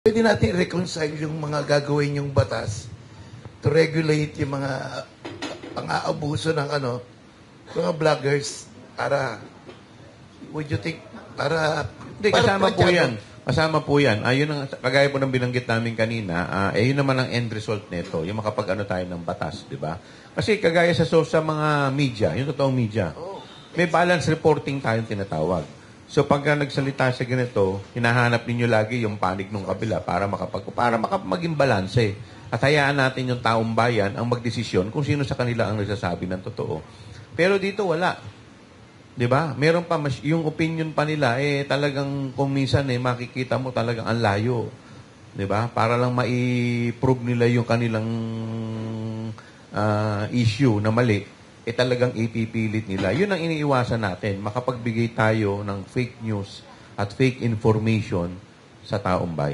Pwede natin reconcile yung mga gagawin yung batas to regulate yung mga pang-aabuso ng mga vloggers para, would you think, para... Hindi, kasama po yan. Kasama po yan. Yun ang, kagaya po ng binanggit namin kanina, yun naman ang end result nito, yung makapag-ano tayo ng batas, di ba? Kasi kagaya sa mga media, yung totoong media, may balance reporting tayong tinatawag. So pagka nagsalita sa ganito, hinahanap ninyo lagi yung panig ng kabila para maging balanse. At hayaan natin yung taong bayan ang magdesisyon kung sino sa kanila ang nagsasabi ng totoo. Pero dito wala. 'Di ba? Meron pa yung opinion pa nila talagang kung minsan makikita mo talagang ang layo. 'Di ba? Para lang mai-prove nila yung kanilang issue na mali. Talagang ipipilit nila. Yun ang iniiwasan natin. Makapagbigay tayo ng fake news at fake information sa taong bayan.